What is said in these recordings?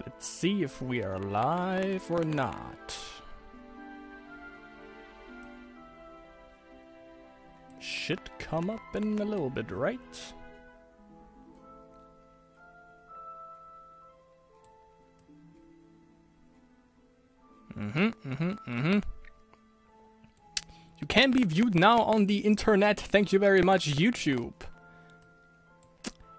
Let's see if we are live or not. Should come up in a little bit, right? You can be viewed now on the internet. Thank you very much, YouTube.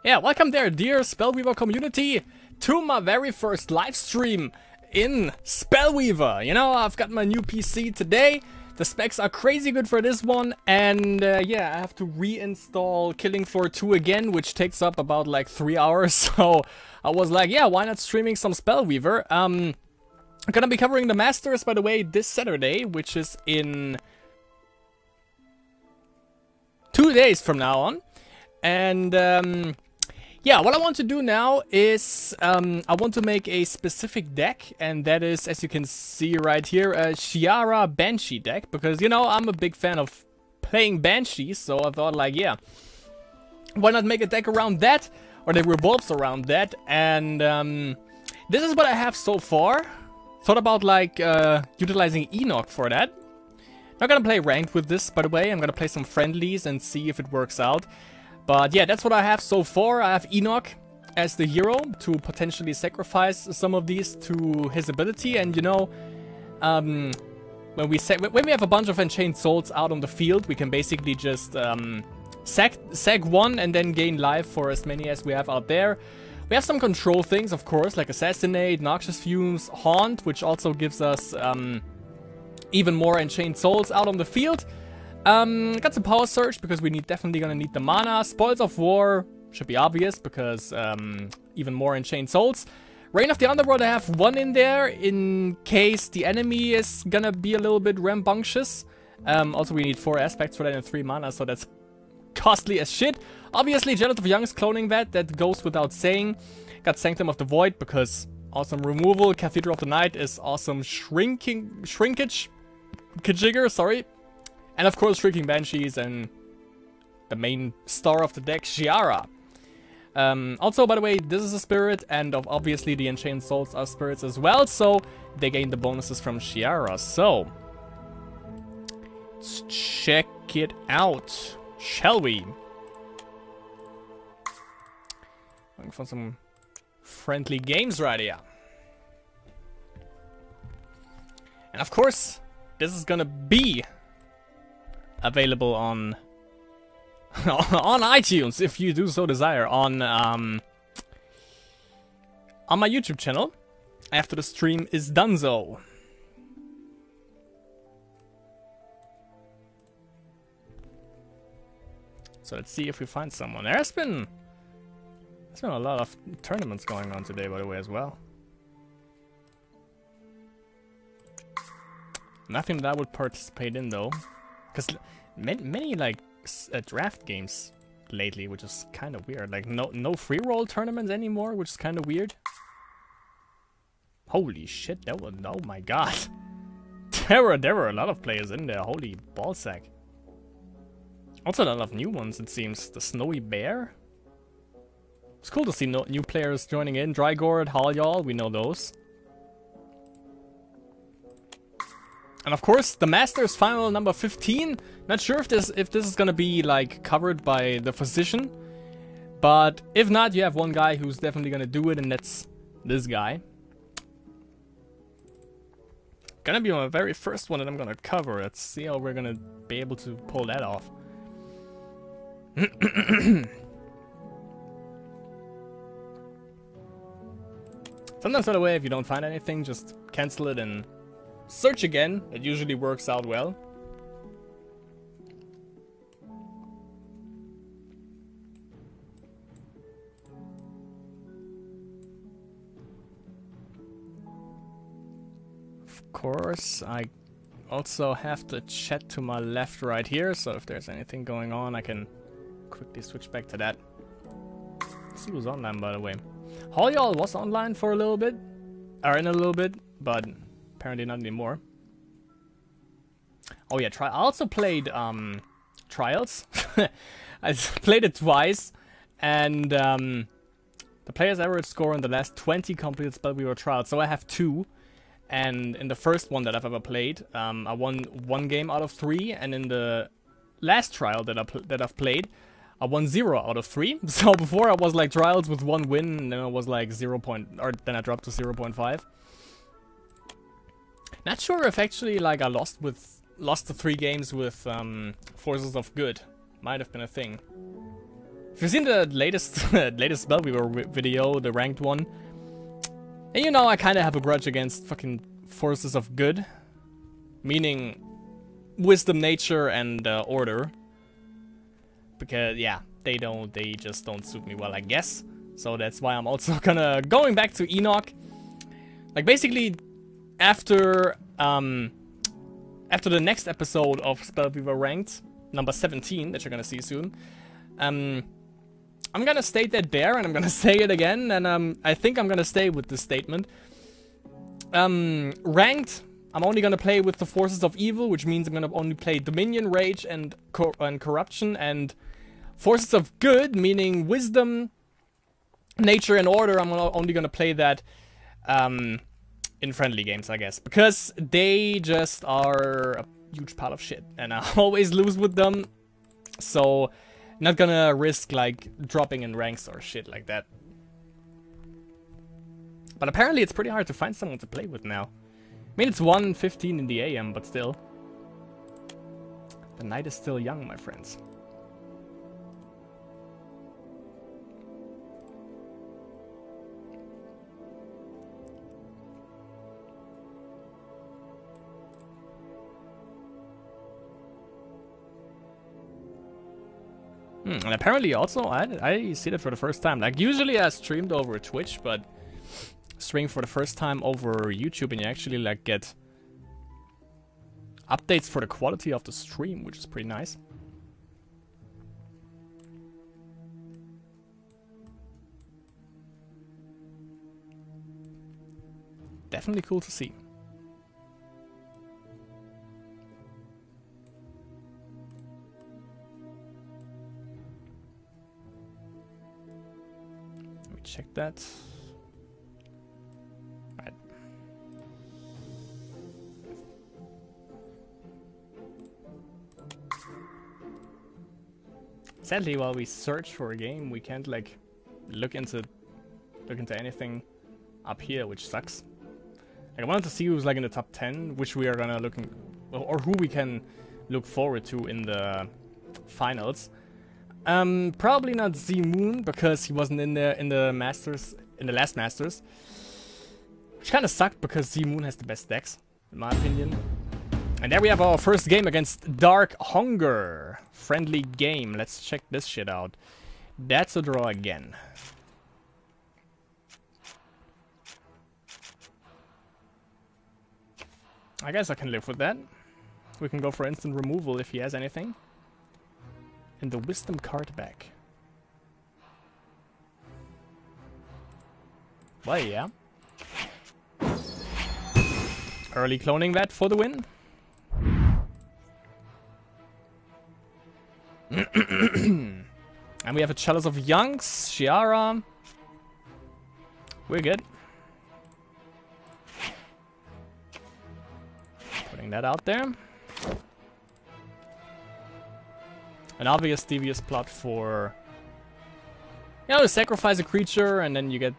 Yeah, welcome there, dear Spellweaver community, to my very first live stream in Spellweaver. You know, I've got my new PC today. The specs are crazy good for this one, and yeah, I have to reinstall Killing Floor 2 again, which takes up about like 3 hours. So I was like, yeah, why not streaming some Spellweaver? I'm gonna be covering the Masters, by the way, this Saturday, which is in 2 days from now on. And yeah, what I want to do now is I want to make a specific deck, and that is, as you can see right here, a Xiara Banshee deck, because, you know, I'm a big fan of playing Banshees, so I thought, like, yeah, why not make a deck around that, or that revolves around that. And this is what I have so far. Thought about, like, utilizing Enoch for that. Not gonna play ranked with this, by the way. I'm gonna play some friendlies and see if it works out. But yeah, that's what I have so far. I have Enoch as the hero to potentially sacrifice some of these to his ability. And you know, when we have a bunch of Enchained Souls out on the field, we can basically just sack one and then gain life for as many as we have out there. We have some control things, of course, like Assassinate, Noxious Fumes, Haunt, which also gives us even more Enchained Souls out on the field. Got some Power Surge because we definitely gonna need the mana. Spoils of War should be obvious because even more Enchained Souls. Reign of the Underworld, I have one in there in case the enemy is gonna be a little bit rambunctious. Also, we need 4 aspects for that and 3 mana, so that's costly as shit. Obviously, Janet of Young's cloning that goes without saying. Got Sanctum of the Void because awesome removal. Cathedral of the Night is awesome shrinkage. Kajigger, sorry. And of course, Shrieking Banshees and the main star of the deck, Xiara. Also, by the way, this is a spirit, and obviously the Enchained Souls are spirits as well, so they gain the bonuses from Xiara. So, let's check it out, shall we? Looking for some friendly games right here. And of course, this is gonna be available on on iTunes if you do so desire, on my YouTube channel after the stream is done. So let's see if we find someone. There's been a lot of tournaments going on today, by the way, as well. Nothing that I would participate in though, because many like draft games lately, which is kind of weird. Like no free roll tournaments anymore, which is kind of weird. Holy shit, that was, oh my god. There were a lot of players in there. Holy ballsack. Also a lot of new ones, it seems. The Snowy Bear. It's cool to see new players joining in. Drygord, Halyal, we know those. And of course, the Masters final number 15. Not sure if this is gonna be like covered by the physician, but if not, you have one guy who's definitely gonna do it, and that's this guy. Gonna be my very first one that I'm gonna cover. Let's see how we're gonna be able to pull that off. Sometimes, by the way, if you don't find anything, just cancel it and search again. It usually works out well. Of course, I also have the chat to my left right here, so if there's anything going on, I can quickly switch back to that. Let's see who's online, by the way. Halyal was online for a little bit, or in a little bit, but apparently not anymore. Oh yeah, I also played Trials. I played it twice, and the The player's average score in the last 20 completed Spellweaver trials. So I have 2. And in the first one that I've ever played, I won 1 game out of 3. And in the last trial that I've played, I won 0 out of 3. So before I was like trials with 1 win, and then I was like then I dropped to 0.5. Not sure if actually like I lost the 3 games with Forces of Good. Might have been a thing. If you've seen the latest Spellweaver video, the ranked one, and you know I kind of have a grudge against fucking Forces of Good, meaning Wisdom, Nature, and Order, because yeah, they just don't suit me well, I guess. So that's why I'm also going back to Enoch. Like basically, after the next episode of Spellweaver Ranked, number 17, that you're gonna see soon, I'm gonna state that there, and I'm gonna say it again, and I think I'm gonna stay with this statement. Ranked, I'm only gonna play with the Forces of Evil, which means I'm gonna only play Dominion, Rage, and Corruption, and Forces of Good, meaning Wisdom, Nature, and Order, I'm only gonna play that in friendly games, I guess, because they just are a huge pile of shit, and I always lose with them, so not gonna risk like dropping in ranks or shit like that. But apparently it's pretty hard to find someone to play with now. I mean, it's 1:15 in the AM, but still. The night is still young, my friends. And apparently also, I see that for the first time. Like, usually I streamed over Twitch, but streaming for the first time over YouTube, and you actually, like, get updates for the quality of the stream, which is pretty nice. Definitely cool to see. Check that. Right. Sadly, while we search for a game, we can't like look into anything up here, which sucks. Like, I wanted to see who's like in the top 10, which we are gonna or who we can look forward to in the finals. Probably not Z-Moon, because he wasn't in there in the last Masters. Which kind of sucked, because Z-Moon has the best decks, in my opinion. And there we have our first game against Dark Hunger. Friendly game. Let's check this shit out. That's a draw again. I guess I can live with that. We can go for instant removal if he has anything. And the Wisdom card back. Well, yeah. Early cloning that for the win. And we have a Chalice of Youngs, Xiara. We're good. Putting that out there. An obvious devious plot for, you know, sacrifice a creature and then you get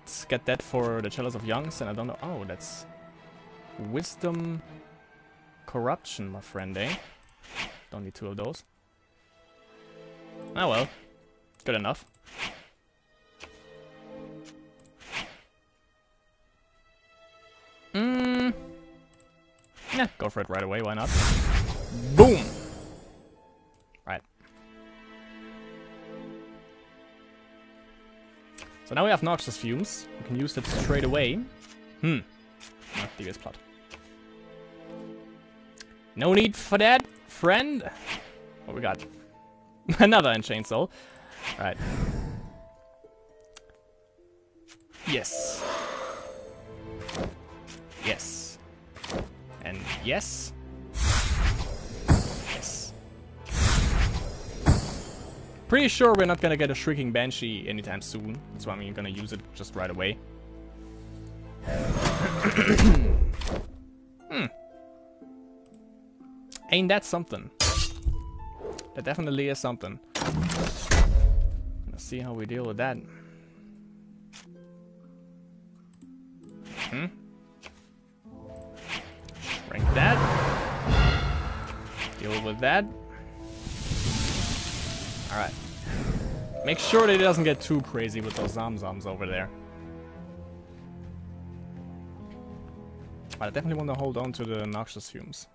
that for the Chalice of Youngs, and I don't know. Oh, that's Wisdom Corruption, my friend, eh? Don't need 2 of those. Oh well, good enough. Yeah, go for it right away, why not? Boom! Right. So now we have Noxious Fumes. We can use that straight away. Not devious plot. No need for that, friend. What we got? Another Unchained Soul. Right. Yes. Yes. And yes. Yes. Pretty sure we're not gonna get a Shrieking Banshee anytime soon. That's why I'm gonna use it just right away. Ain't that something? That definitely is something. Let's see how we deal with that. Rank that. Deal with that. Alright. Make sure that it doesn't get too crazy with those Zomzoms over there. But I definitely want to hold on to the Noxious Fumes.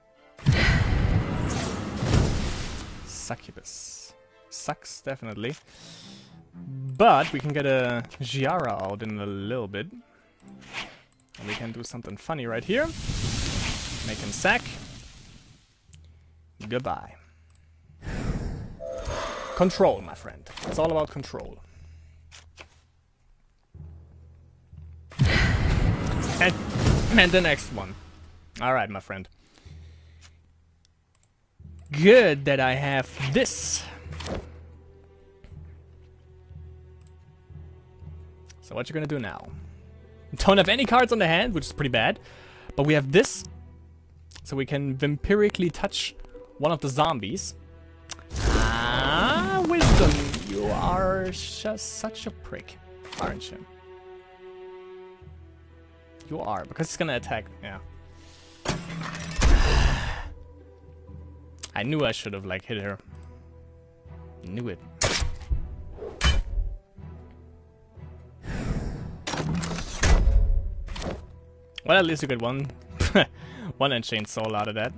Succubus. Sucks, definitely. But we can get a Xiara out in a little bit. And we can do something funny right here. Make him sack. Goodbye. Control, my friend. It's all about control. And the next one. Alright, my friend. Good that I have this. So what you're gonna do now? Don't have any cards on the hand, which is pretty bad. But we have this. So we can vampirically touch one of the zombies. Ah, Wisdom. You are just such a prick, aren't you? You are, because it's gonna attack. Yeah. I knew I should have, like, hit her. Knew it. Well, at least you get one Enchained Soul out of that.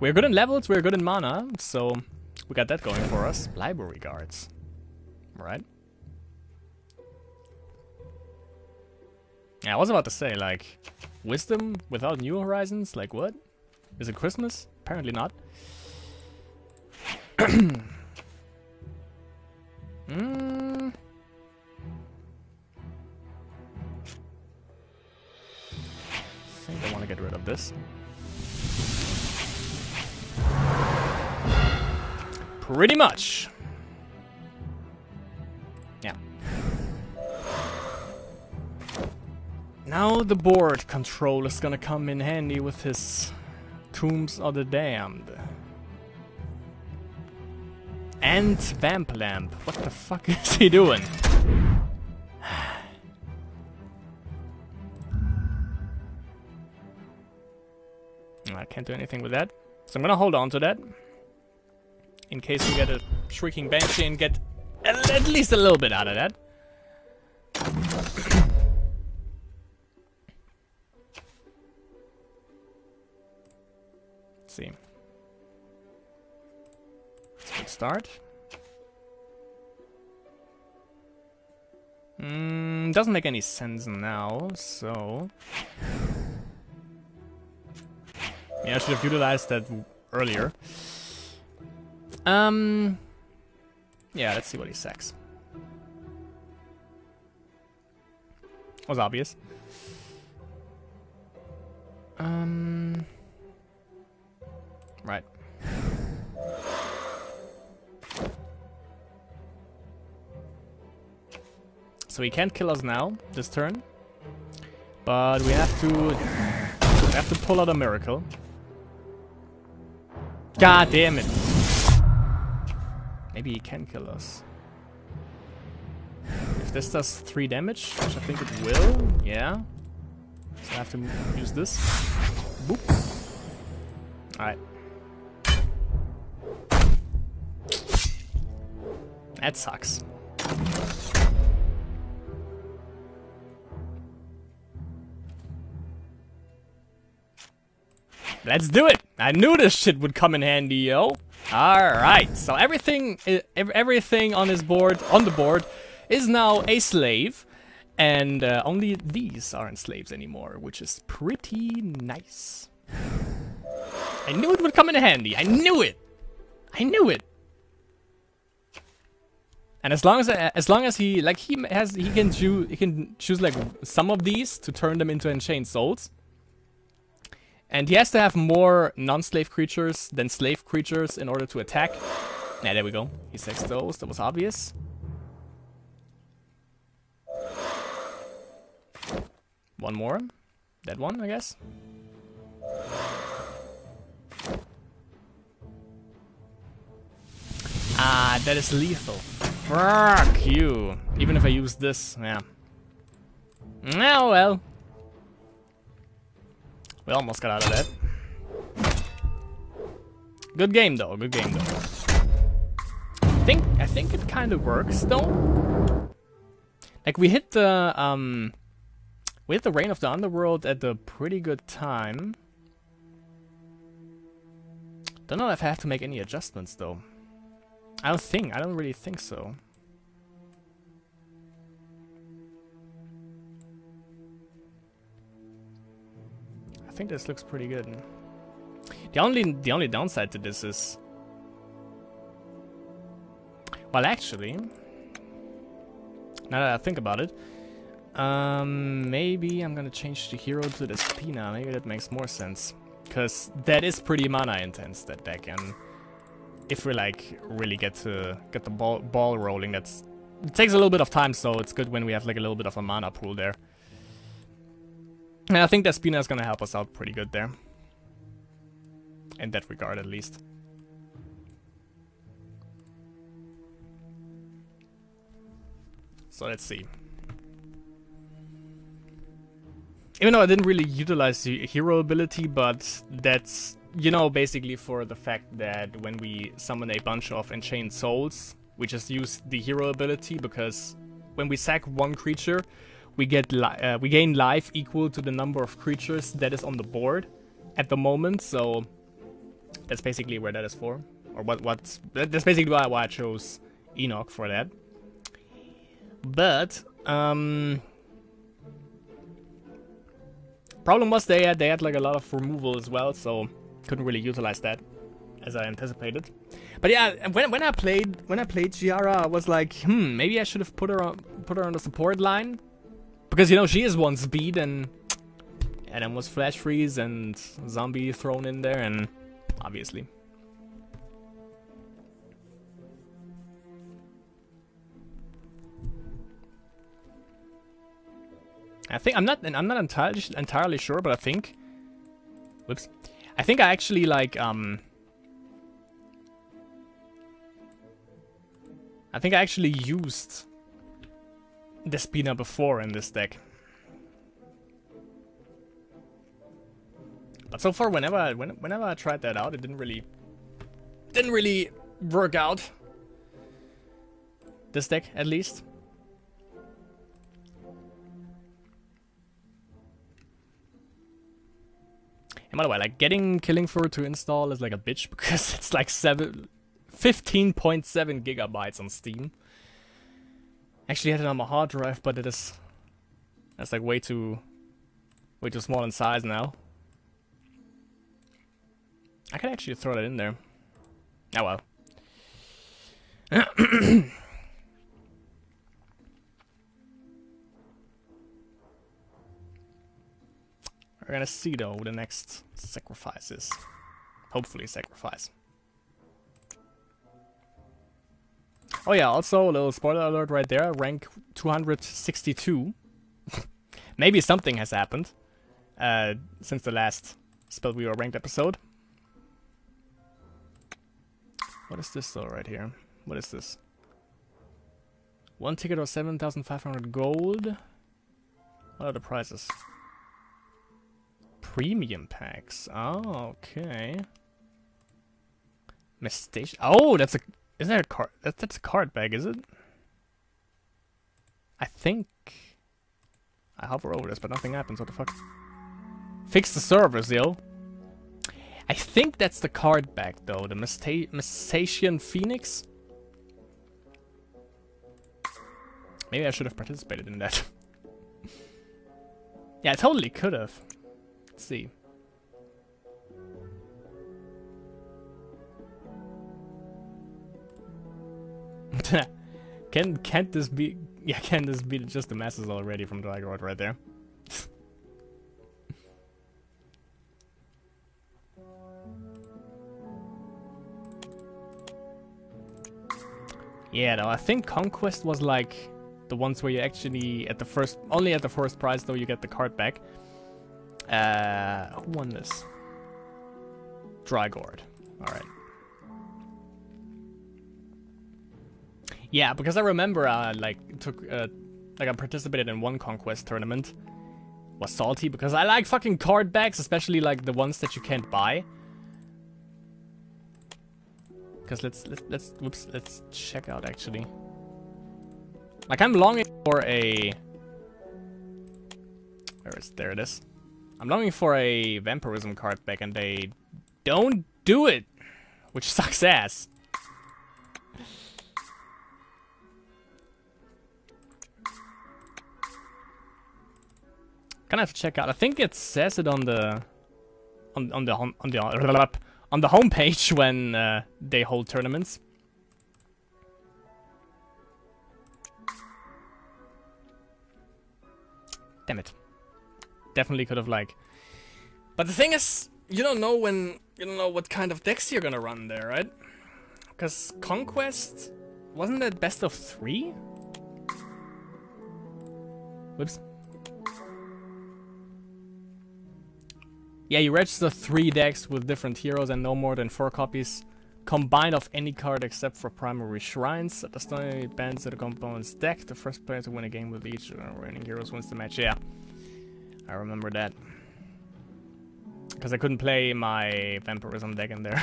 We're good in levels, we're good in mana, so we got that going for us. Library Guards. Right? Yeah, I was about to say, like, Wisdom without New Horizons? Like, what? Is it Christmas? Apparently not. I think I want to get rid of this. Pretty much. Yeah. Now the board control is gonna come in handy with his Tombs of the Damned. And Vamp Lamp. What the fuck is he doing? I can't do anything with that. So I'm gonna hold on to that. In case we get a Shrieking Banshee and get at least a little bit out of that. Let's see. It's a good start. Doesn't make any sense now, so... Yeah, I should have utilized that earlier. Yeah, let's see what he sacks. Was obvious. Right. So he can't kill us now, this turn. But we have to pull out a miracle. God damn it. Maybe he can kill us. If this does 3 damage, which I think it will, yeah. So I have to use this. Boop. Alright. That sucks. Let's do it! I knew this shit would come in handy, yo. Alright, so everything on his board, on the board, is now a slave. And only these aren't slaves anymore, which is pretty nice. I knew it would come in handy. I knew it! I knew it! And as long as he can choose like some of these to turn them into Enchained Souls. And he has to have more non-slave creatures than slave creatures in order to attack. Yeah, there we go. He sacks those. That was obvious. One more. That one, I guess. Ah, that is lethal. Fuck you. Even if I use this, yeah. Oh well. We almost got out of that. Good game though, good game though. I think it kind of works though. Like we hit the Reign of the Underworld at a pretty good time. Don't know if I have to make any adjustments though. I don't really think so. I think this looks pretty good. The only downside to this is, well, actually, now that I think about it, maybe I'm gonna change the hero to the Spina. Maybe that makes more sense, because that is pretty mana intense, that deck, and if we like really get the ball rolling, it takes a little bit of time, so it's good when we have like a little bit of a mana pool there. And I think that Spina is gonna help us out pretty good there. In that regard, at least. So let's see. Even though I didn't really utilize the hero ability, but that's, you know, basically for the fact that when we summon a bunch of Enchained Souls, we just use the hero ability, because when we sack one creature, we gain life equal to the number of creatures that is on the board at the moment. So that's basically where that is for, or that's basically why I chose Enoch for that. But problem was they had like a lot of removal as well, so couldn't really utilize that as I anticipated. But yeah, when I played Xiara, I was like, maybe I should have put her on the support line, because you know she is 1 speed, and then was flash freeze and zombie thrown in there, and obviously. I think I'm not entirely sure, but I think, whoops, I think I actually like I think I actually used the Spina before in this deck. But so far, whenever I tried that out, it didn't really work out. This deck, at least. And by the way, like killing for it to install is like a bitch, because it's like 15.7 gigabytes on Steam. Actually, I had it on my hard drive, but that's like way too small in size now. I could actually throw that in there. Oh well. We're gonna see though the next sacrifice is. Hopefully sacrifice. Oh yeah, also a little spoiler alert right there, rank 262. Maybe something has happened since the last Spellweaver ranked episode. What is this though right here? What is this? 1 ticket or 7,500 gold. What are the prices? Premium packs. Oh, okay. Mistake. Oh, that's a. Is that a card? That's a card bag, is it? I think. I hover over this, but nothing happens. What the fuck? Fix the servers, yo. I think that's the card bag, though. The Mystatian Phoenix. Maybe I should have participated in that. Yeah, I totally could have. Let's see. Can't this be? Yeah, can this be just the masses already from Dragonrod right there? Yeah, no, I think Conquest was like the ones where you actually only at the first prize though you get the card back. Who won this? Drygord. Alright. Yeah, because I remember I participated in one Conquest tournament. Was salty because I like fucking card backs, especially like the ones that you can't buy. Because let's check out actually. Like I'm longing for a there it is. I'm longing for a vampirism card back and they don't do it, which sucks ass. Gonna have to check out. I think it says it on the homepage when they hold tournaments. Damn it! Definitely could have like. But the thing is, you don't know what kind of decks you're gonna run there, right? Because Conquest wasn't that best of 3? Whoops. Yeah, you register 3 decks with different heroes and no more than 4 copies combined of any card except for primary shrines. At the start, it bands to the component's deck. The first player to win a game with each winning heroes wins the match. Yeah, I remember that. Because I couldn't play my vampirism deck in there.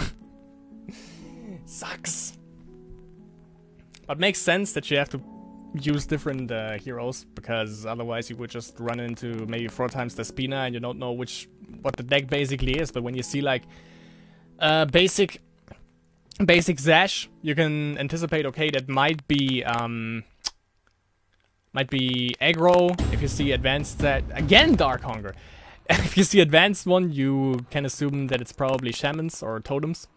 Sucks. But makes sense that you have to use different heroes, because otherwise you would just run into maybe 4 times the Spina and you don't know what the deck basically is. But when you see like basic Zash, you can anticipate, okay, that might be aggro. If you see advanced again Dark Hunger. If you see advanced one, you can assume that it's probably shamans or totems.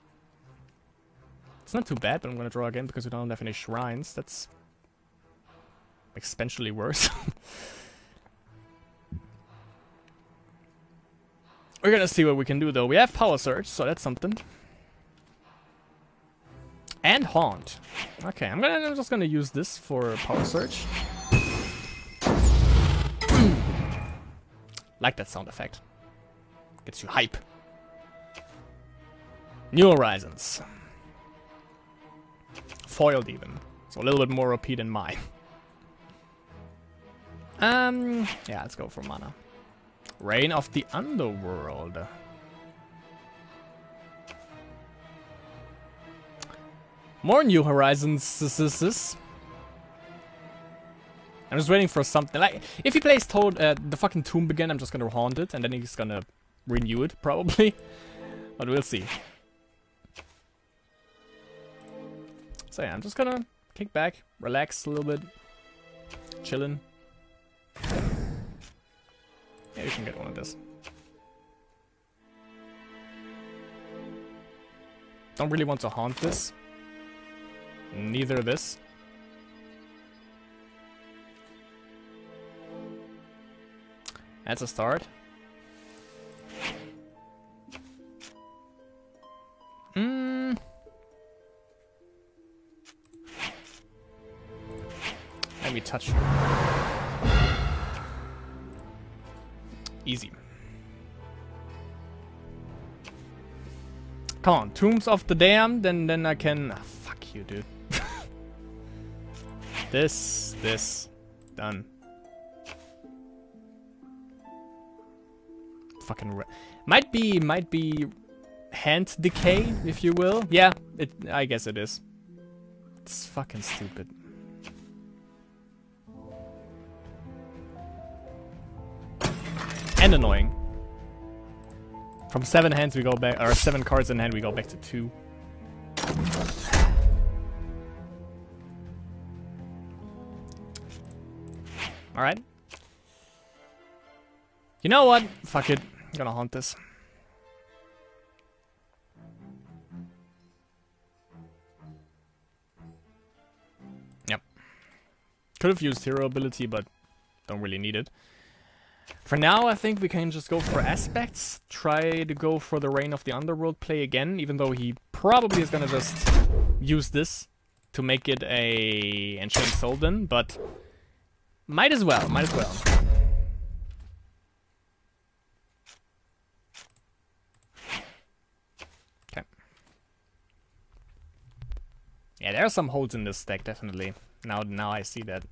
It's not too bad, but I'm gonna draw again because we don't have any shrines. That's exponentially worse. We're gonna see what we can do though. We have Power Surge, so that's something. And Haunt. Okay, I'm just gonna use this for Power Surge. Like that sound effect. Gets you hype. New Horizons. Foiled even. So a little bit more OP than mine. Yeah, let's go for mana. Reign of the Underworld. More New Horizons. I'm just waiting for something. Like, if he plays the fucking Tomb again, I'm just gonna haunt it, and then he's gonna renew it, probably. But we'll see. So yeah, I'm just gonna kick back, relax a little bit, chillin'. Yeah, you can get one of this. Don't really want to haunt this. Neither this. That's a start. Maybe touch. Easy. Come on, Tombs of the Damned, then I can... Oh, fuck you, dude. This, done. Fucking might be hand decay, if you will. Yeah, I guess it is. It's fucking stupid. And annoying. From 7 hands we go back, or 7 cards in hand we go back to 2. Alright. You know what? Fuck it. I'm gonna haunt this. Yep. Could have used hero ability, but don't really need it. For now, I think we can just go for aspects. Try to go for the Reign of the Underworld play again, even though he probably is gonna just use this to make it a Enchant Soul then, but might as well, might as well. Okay. Yeah, there are some holes in this deck, definitely. Now I see that.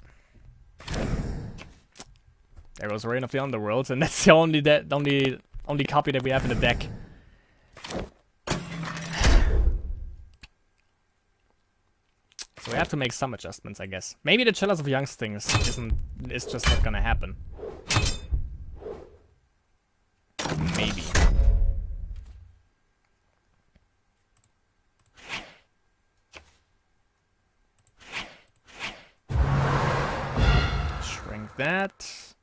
There goes Reign of the Underworld, and that's the only copy that we have in the deck. So we have to make some adjustments, I guess. Maybe the Chalice of Youngstings is just not gonna happen. Maybe. Shrink that.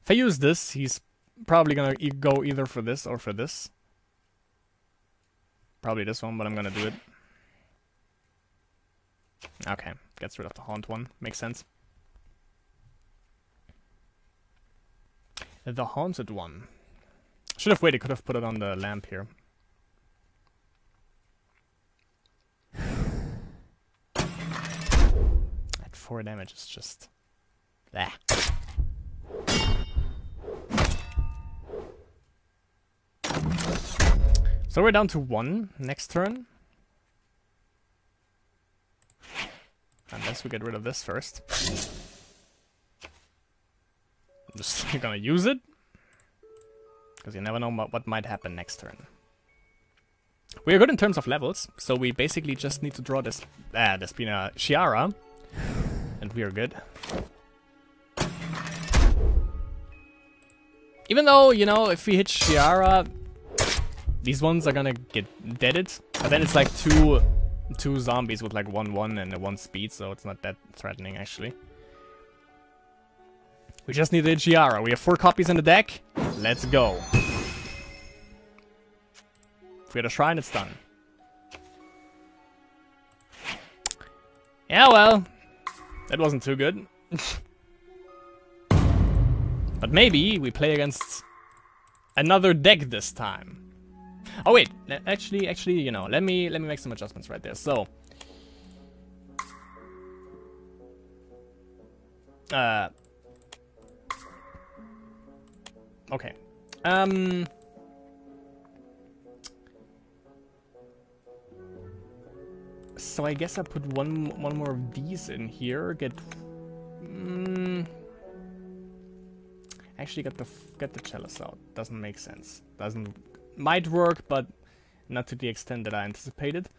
If I use this, he's probably gonna go either for this or for this. Probably this one, but I'm gonna do it. Okay, gets rid of the Haunt one. Makes sense. The Haunted one. Should have waited, could have put it on the lamp here. At 4 damage is just... ah. So we're down to 1 next turn. Unless we get rid of this first. I'm just gonna use it. Because you never know what might happen next turn. We are good in terms of levels, so we basically just need to draw this Despina Xiara. And we are good. Even though, you know, if we hit Xiara, these ones are gonna get deaded. But then it's like two zombies with like 1/1 and a 1 speed, so it's not that threatening actually. We just need the Xiara. We have 4 copies in the deck. Let's go. If we had a shrine, it's done. Yeah, well, that wasn't too good. But maybe we play against another deck this time. Oh wait, actually, you know, let me make some adjustments right there. So, okay, so I guess I put one more of these in here. Actually, get the chalice out. Doesn't make sense. Might work, but not to the extent that I anticipated.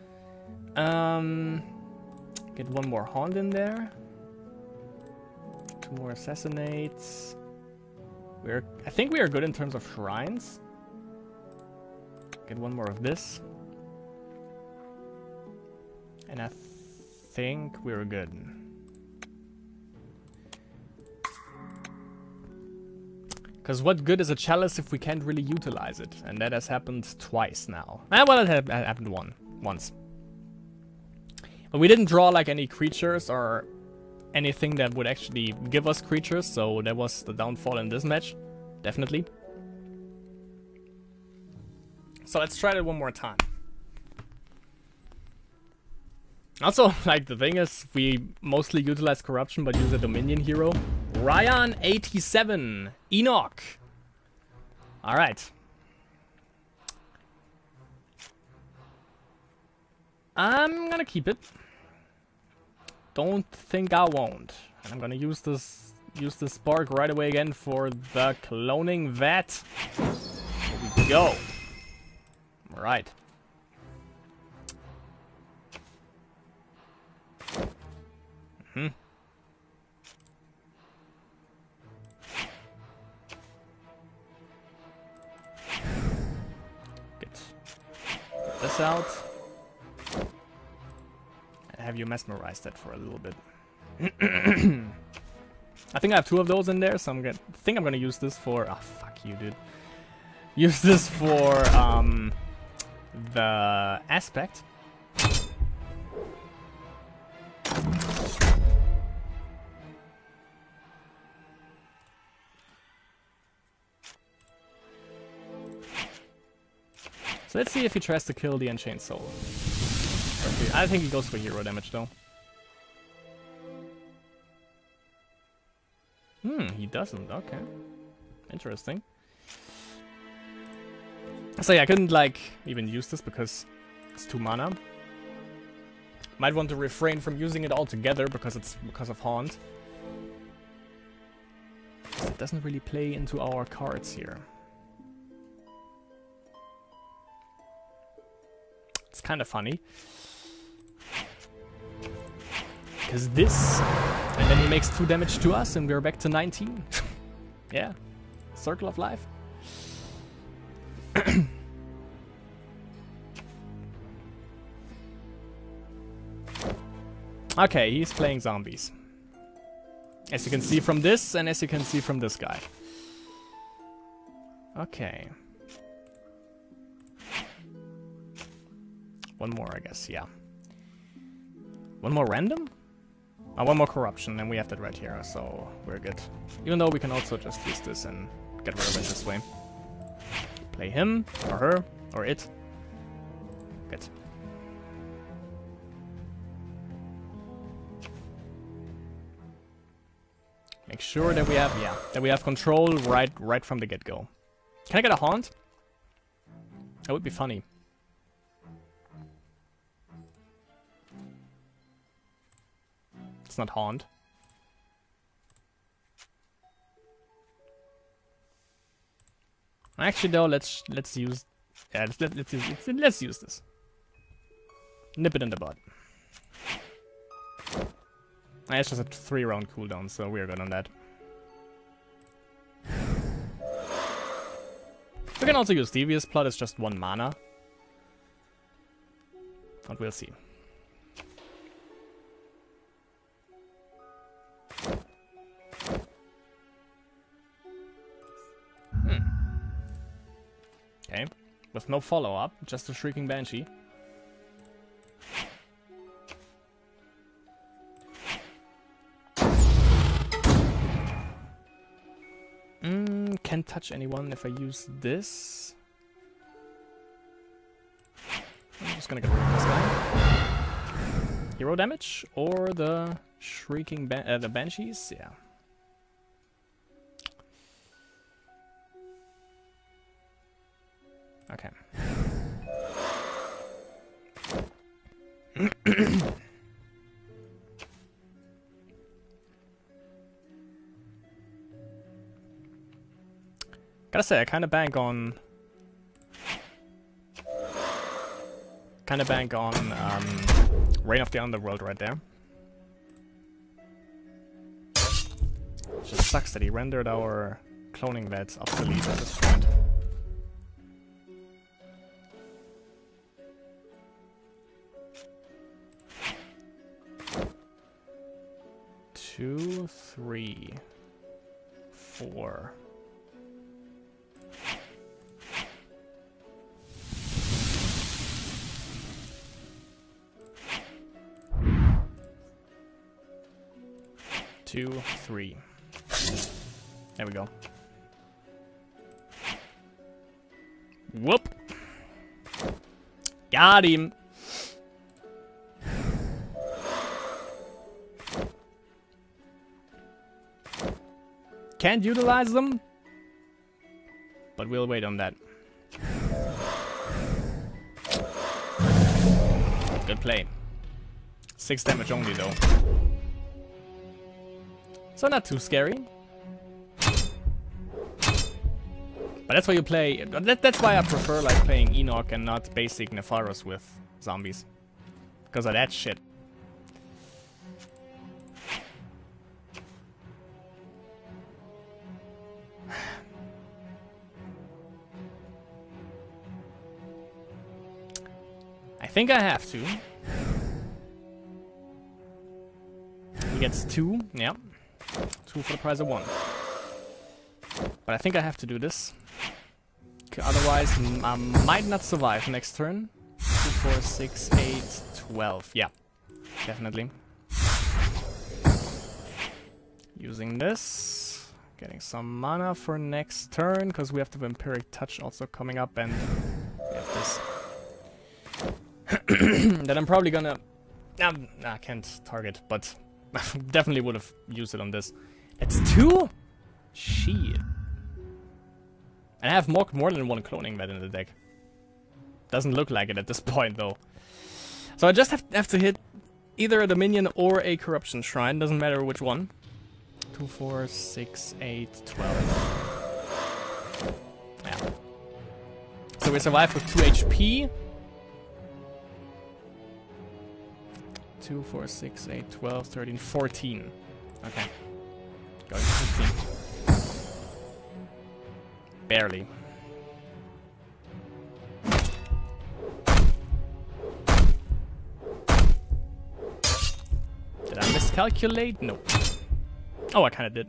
Get 1 more Haunt in there. 2 more Assassinates. I think we are good in terms of shrines. Get 1 more of this. And I think we're good. Because what good is a chalice if we can't really utilize it? And that has happened twice now. Well, it happened once. But we didn't draw like any creatures or anything that would actually give us creatures, so that was the downfall in this match. Definitely. So let's try that one more time. Also, like, the thing is, we mostly utilize Corruption but use a Dominion hero. Ryan 87 Enoch. Alright. I'm gonna keep it. Don't think I won't. And I'm gonna use this spark right away again for the cloning vat. Here we go. Alright. Get this out. And have you mesmerized it for a little bit. I think I have 2 of those in there, so I think I'm gonna use this for... oh, fuck you, dude. Use this for the aspect. So let's see if he tries to kill the Unchained Soul. I think he goes for hero damage though. He doesn't. Okay. Interesting. So yeah, I couldn't like even use this because it's 2 mana. Might want to refrain from using it altogether because of Haunt. It doesn't really play into our cards here. It's kind of funny. Because this, and then he makes 2 damage to us and we're back to 19. Yeah, circle of life. Okay, he's playing zombies. As you can see from this, and as you can see from this guy. Okay. One more, I guess, yeah. One more random? One more corruption, and we have that right here, so we're good. Even though we can also just use this and get rid of it this way. Play him, or her, or it. Good. Make sure that we have, yeah, that we have control right from the get-go. Can I get a haunt? That would be funny. It's not haunt. Actually, though, let's use, yeah, let's use this. Nip it in the bud. It's just a 3-round cooldown, so we're good on that. We can also use Devious Blood, it's just 1 mana. But we'll see. Okay, with no follow-up, just a Shrieking Banshee. Can't touch anyone if I use this. I'm just gonna get rid of this guy. Hero damage or the Shrieking the Banshees? Yeah. Okay. Gotta say, I kind of bank on Reign of the Underworld right there. It just sucks that he rendered our cloning vets obsolete at this point. Two, 3, 4. Two, 3. There we go. Whoop! Got him! Can't utilize them, but we'll wait on that. Good play. 6 damage only though. So not too scary. But that's why you play, that's why I prefer like playing Enoch and not basic Nepharos with zombies. Because of that shit. I think I have to. He gets 2, yeah. 2 for the price of 1. But I think I have to do this. Otherwise, I might not survive next turn. 2, 4, 6, 8, 12. Yeah, definitely. Using this. Getting some mana for next turn, because we have the Vampiric Touch also coming up, and we have this. Then I'm probably gonna... I can't target, but definitely would have used it on this. That's 2? Shit. And I have more than one cloning vet in the deck. Doesn't look like it at this point, though. So I just have to hit either a Dominion or a Corruption Shrine. Doesn't matter which one. 2, 4, 6, 8, 12. Yeah. So we survive with 2 HP. 2, 4, 6, 8, 12, 13, 14. Okay. Going to 15. Barely. Did I miscalculate? No. Oh, I kind of did.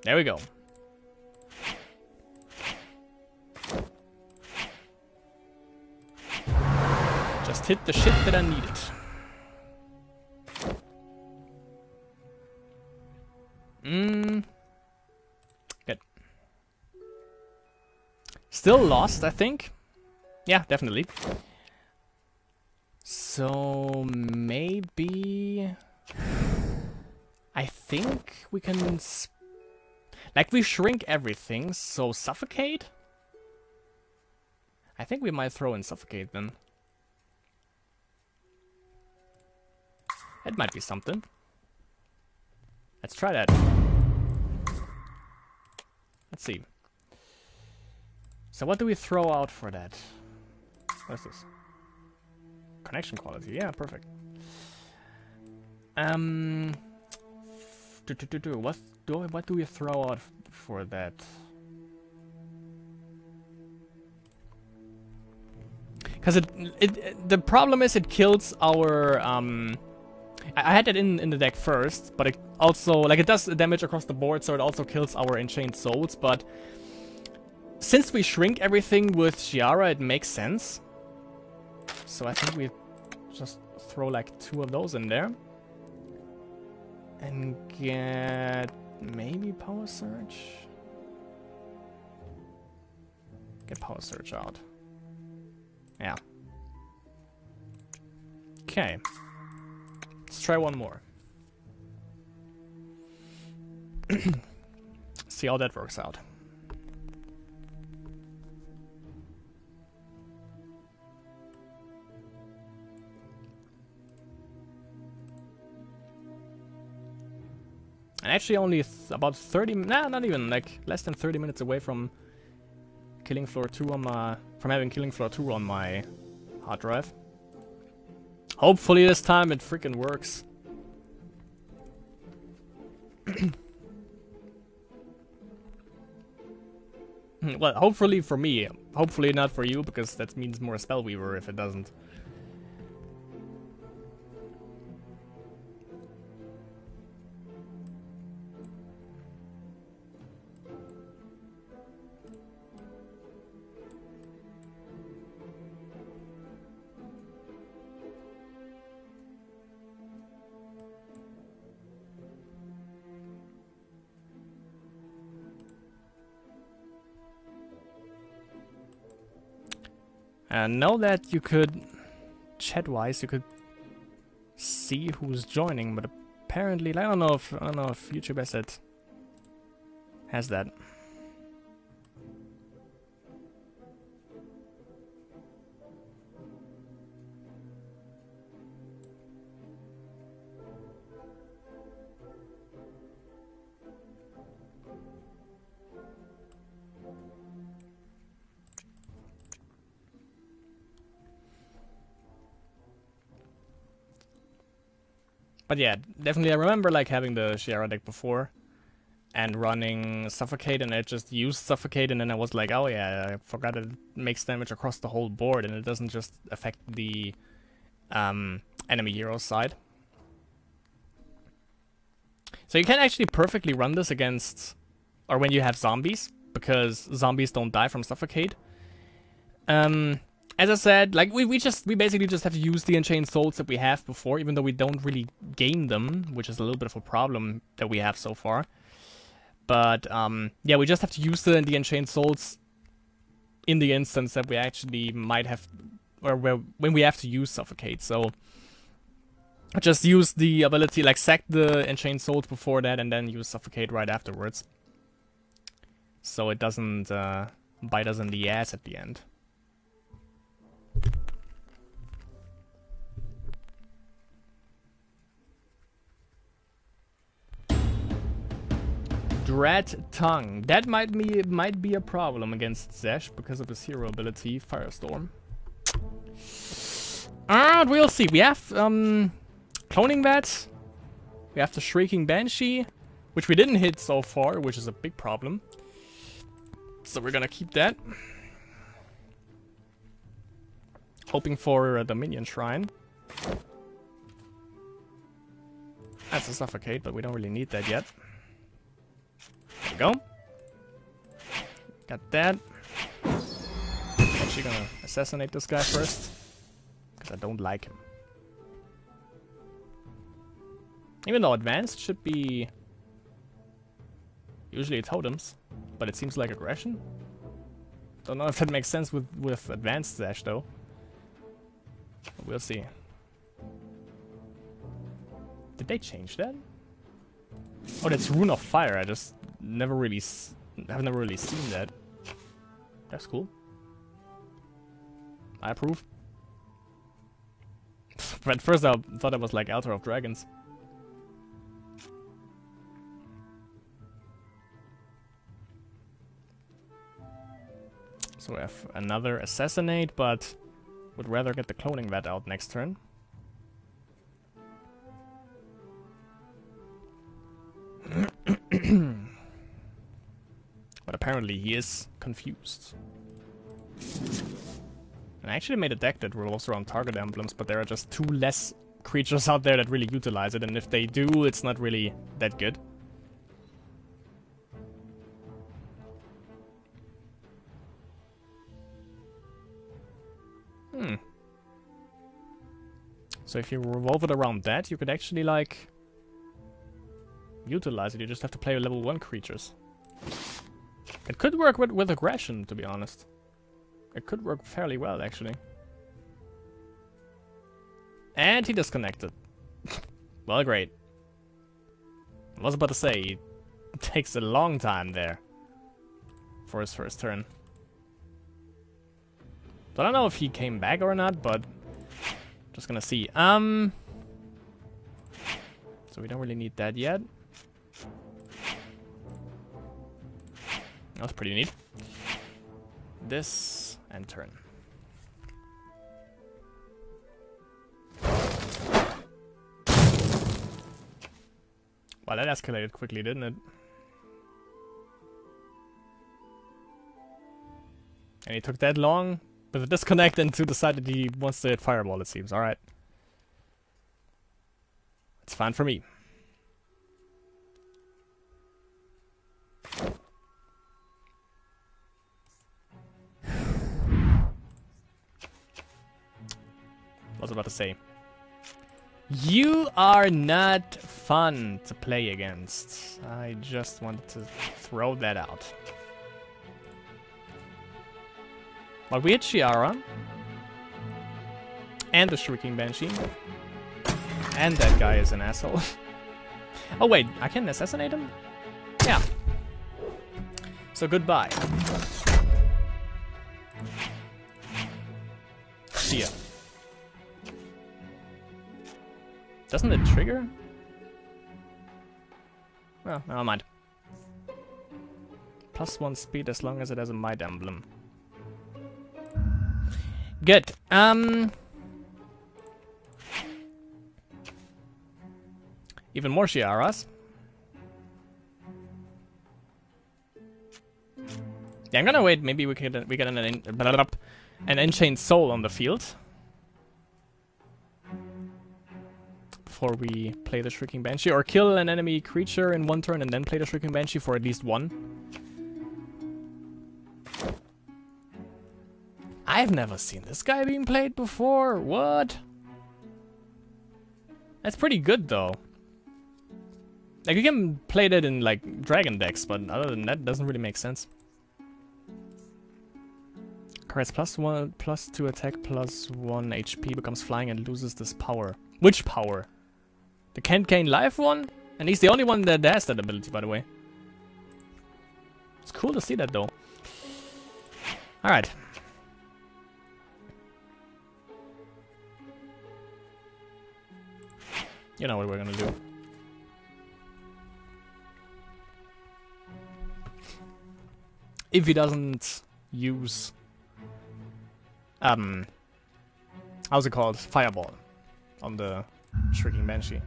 There we go. Just hit the shit that I needed. Good. Still lost, I think. Yeah, definitely. So maybe I think we can like we shrink everything, so suffocate? I think we might throw in suffocate then. That might be something. Let's try that. Let's see. So what do we throw out for that? What is this? Connection quality. Yeah, perfect. What do we throw out for that? Because the problem is it kills our I had it in the deck first, but it also, like, it does damage across the board, so it also kills our Enchained Souls, but since we shrink everything with Xiara, it makes sense. So I think we just throw like 2 of those in there. And get maybe Power Surge? Get Power Surge out. Yeah. Okay. Let's try one more. See how that works out. And actually only about 30, nah, not even, like less than 30 minutes away from killing floor 2 on my, from having killing floor 2 on my hard drive. Hopefully this time it freaking works. Well, hopefully for me. Hopefully not for you, because that means more Spellweaver if it doesn't. And now that you could, chat-wise, you could see who's joining, but apparently, I don't know if YouTube has that. But yeah, definitely I remember like having the Xiara deck before and running Suffocate, and I just used Suffocate, and then I was like, oh yeah, I forgot it makes damage across the whole board and it doesn't just affect the enemy hero side. So you can actually perfectly run this against, or when you have zombies, because zombies don't die from Suffocate. As I said, like we basically just have to use the Enchained Souls that we have before, even though we don't really gain them, which is a little bit of a problem that we have so far. But yeah, we just have to use the Enchained Souls in the instance that we actually might have, or when we have to use Suffocate. So Just use the ability, like sack the Enchained Souls before that and then use Suffocate right afterwards. So it doesn't bite us in the ass at the end. Dread Tongue. That might be a problem against Zesh because of his hero ability, Firestorm. We'll see. We have Cloning Vat. We have the Shrieking Banshee, which we didn't hit so far, which is a big problem. So we're gonna keep that. Hoping for the Minion Shrine. That's a Suffocate, but we don't really need that yet. There we go. Got that. Actually gonna assassinate this guy first, because I don't like him. Even though advanced should be usually totems, but it seems like aggression. Don't know if that makes sense with advanced Zash though. But we'll see. Did they change that? Oh, that's Rune of Fire. I just I've never really seen that. That's cool. I approve. But at first I thought it was like Altar of Dragons. So we have another Assassinate, but would rather get the Cloning Vat out next turn. But apparently he is confused. And I actually made a deck that revolves around target emblems, but there are just 2 less creatures out there that really utilize it, and if they do, it's not really that good. So if you revolve it around that, you could actually, like, utilize it. You just have to play level 1 creatures. It could work with aggression, to be honest. It could work fairly well, actually. And he disconnected. Well, great. I was about to say, it takes a long time there for his first turn. So I don't know if he came back or not, but just gonna see. So we don't really need that yet. That's pretty neat. This and turn. Well, that escalated quickly, didn't it? And he took that long with a disconnect and to decide that he wants to hit Fireball, it seems. Alright. It's fine for me. I was about to say, you are not fun to play against. I just wanted to throw that out. But we hit Xiara. And the Shrieking Banshee. And that guy is an asshole. Oh wait, I can assassinate him? Yeah. So goodbye. See ya. Doesn't it trigger? Well, never mind. +1 speed as long as it has a Might Emblem. Good. Even more Xiaras. Yeah, I'm gonna wait. Maybe we get an Enchained Soul on the field before we play the Shrieking Banshee, or kill an enemy creature in 1 turn and then play the Shrieking Banshee for at least 1. I've never seen this guy being played before. What? That's pretty good though. Like, you can play that in like dragon decks, but other than that, it doesn't really make sense. Cards +1, +2 attack, +1 HP, becomes flying and loses this power. Which power? The Can't Gain Life one? And he's the only one that has that ability, by the way. It's cool to see that, though. Alright. You know what we're gonna do. If he doesn't use... how's it called? Fireball. On the Shrieking Banshee.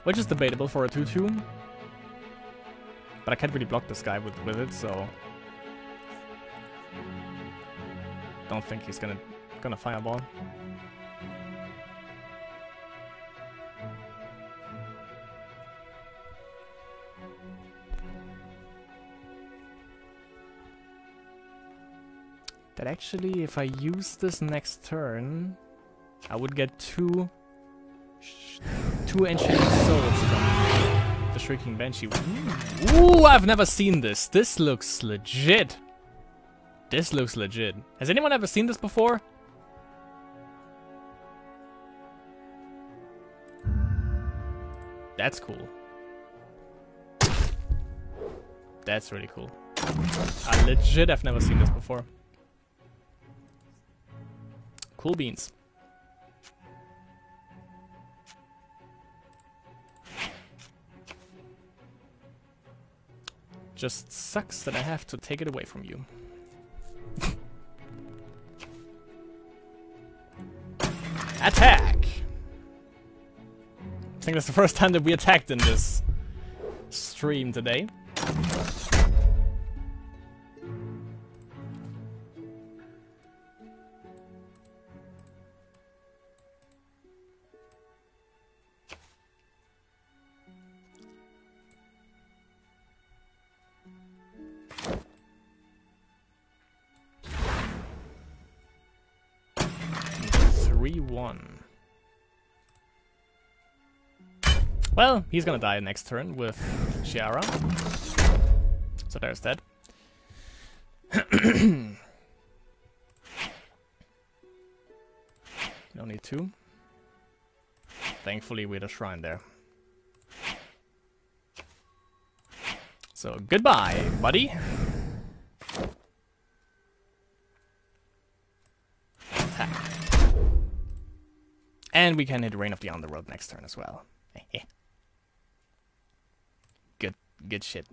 Which is debatable for a 2-2. But I can't really block this guy with it, so... Don't think he's gonna fireball. That actually, if I use this next turn, I would get two enchanted souls from the Shrieking Banshee. Ooh, I've never seen this. This looks legit. This looks legit. Has anyone ever seen this before? That's cool. That's really cool. I legit have never seen this before. Cool beans. Just sucks that I have to take it away from you. Attack! I think that's the first time that we attacked in this stream today. Well, he's gonna die next turn with Xiara. So there's that. No need to. Thankfully, we had a shrine there. So goodbye, buddy. Attack. And we can hit Reign of the Underworld next turn as well. Good shit.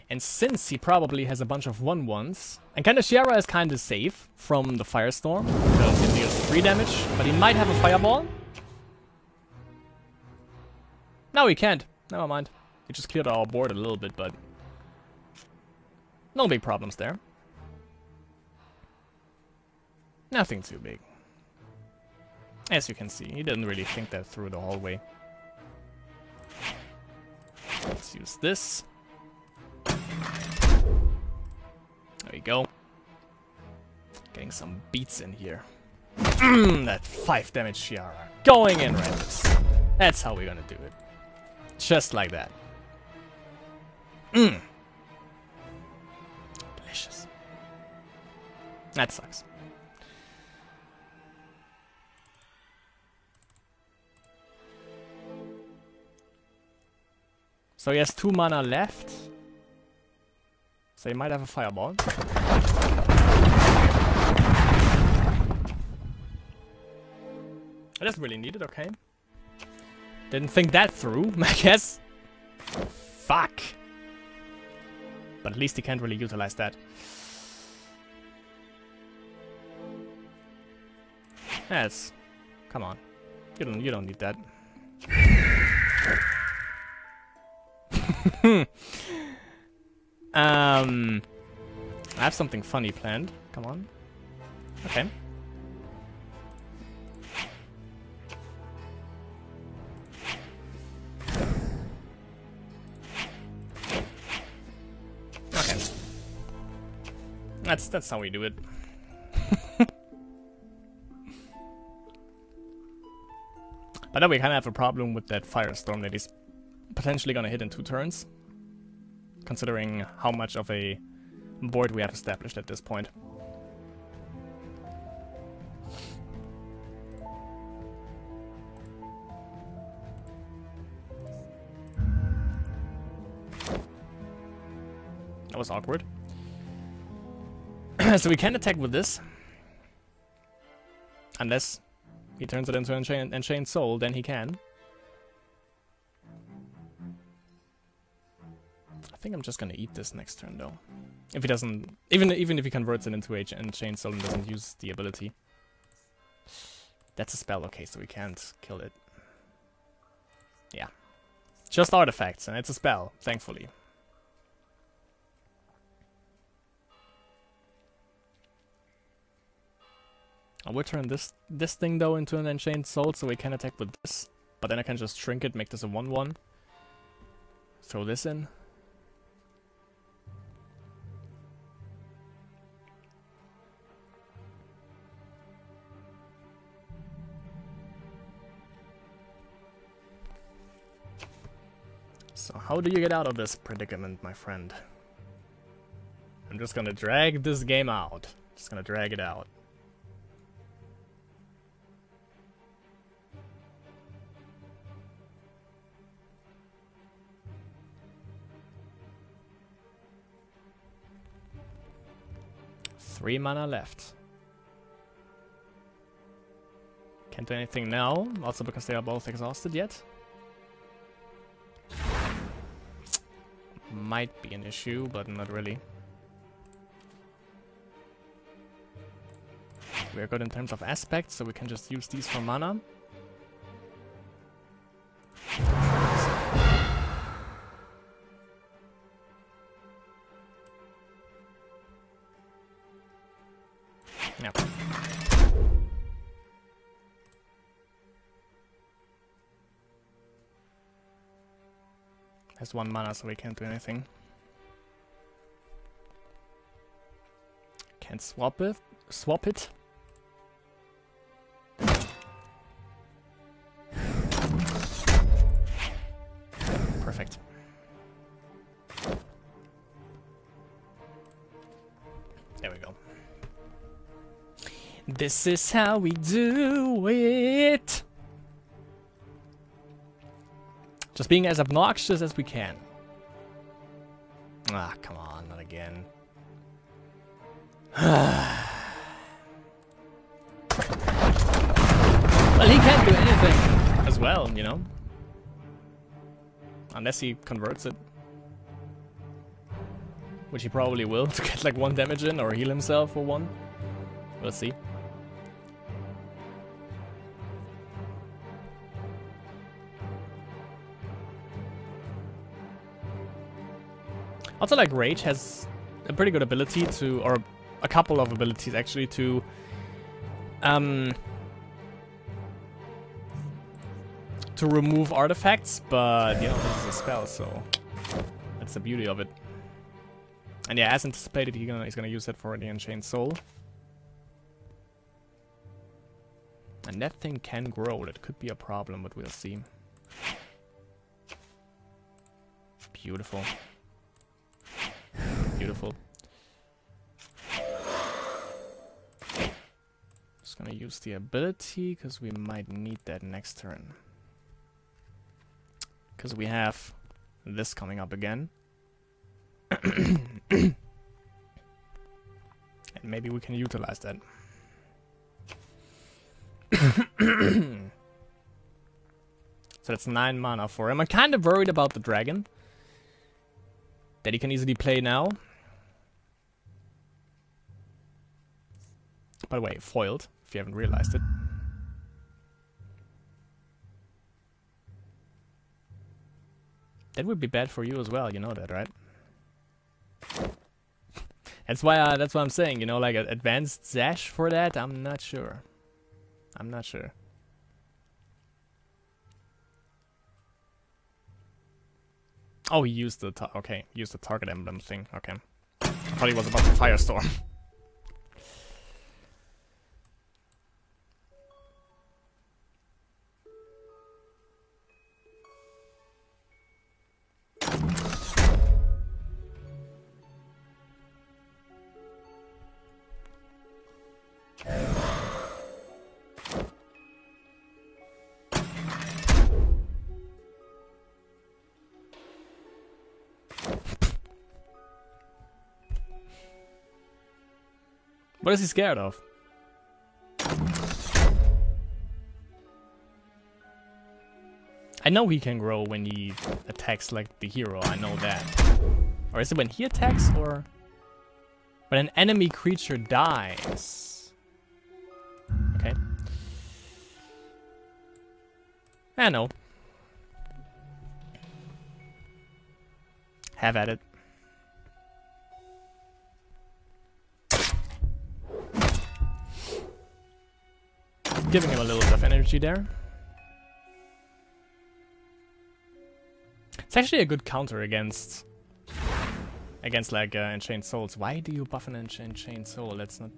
And since he probably has a bunch of 1/1s, and kinda Xiara is kinda safe from the Firestorm, because it deals 3 damage, but he might have a Fireball. No, he can't. Never mind. He just cleared our board a little bit, but no big problems there. Nothing too big. As you can see, he didn't really think that through the whole way. Let's use this. There we go. Getting some beats in here. That 5 damage Xiara. Going in ranges. That's how we're gonna do it. Just like that. Delicious. That sucks. So he has 2 mana left. So he might have a Fireball. I doesn't really need it, okay. Didn't think that through, I guess. Fuck. But at least he can't really utilize that. Yes. Come on. You don't need that. I have something funny planned. Come on. Okay. Okay. That's how we do it. But then we kind of have a problem with that Firestorm that he's potentially gonna hit in 2 turns, considering how much of a board we have established at this point. That was awkward. So we can attack with this. Unless he turns it into an Enchained Soul, then he can. I think I'm just gonna eat this next turn though. If he doesn't, even if he converts it into an Enchained Soul and doesn't use the ability. That's a spell, okay, so we can't kill it. Yeah. Just artifacts, and it's a spell, thankfully. I will turn this thing though into an Enchained Soul, so we can attack with this. But then I can just shrink it, make this a 1/1. Throw this in. So how do you get out of this predicament, my friend? I'm just gonna drag this game out. Just gonna drag it out. Three mana left. Can't do anything now, also because they are both exhausted yet. Might be an issue, but not really. We're good in terms of aspects, so we can just use these for mana. Yeah. Has 1 mana, so we can't do anything. Can't swap it. Perfect. There we go. This is how we do it. Just being as obnoxious as we can. Ah, come on, not again. Well, he can't do anything as well, you know? Unless he converts it. Which he probably will, to get like 1 damage in, or heal himself for 1. We'll see. Also, like, Rage has a pretty good ability to, or a couple of abilities actually, to remove artifacts, but, you know, this is a spell, so that's the beauty of it. And yeah, as anticipated, he's gonna use it for the Enchained Soul. And that thing can grow, that could be a problem, but we'll see. Beautiful. Beautiful. Just gonna use the ability, because we might need that next turn. Because we have this coming up again. And maybe we can utilize that. So that's 9 mana for him. I'm kind of worried about the dragon. That he can easily play now. By the way, foiled, if you haven't realized it. That would be bad for you as well, you know that, right? That's why I'm saying, you know, like an advanced Zash for that, I'm not sure. I'm not sure. Oh, he used the okay, used the target emblem thing. Okay, I thought he was about to Firestorm. What is he scared of? I know he can grow when he attacks like the hero, I know that. Or is it when he attacks, or when an enemy creature dies? Okay. I know. Have at it. Giving him a little bit of energy there. It's actually a good counter against like Enchained Souls. Why do you buff an Enchained Soul? That's not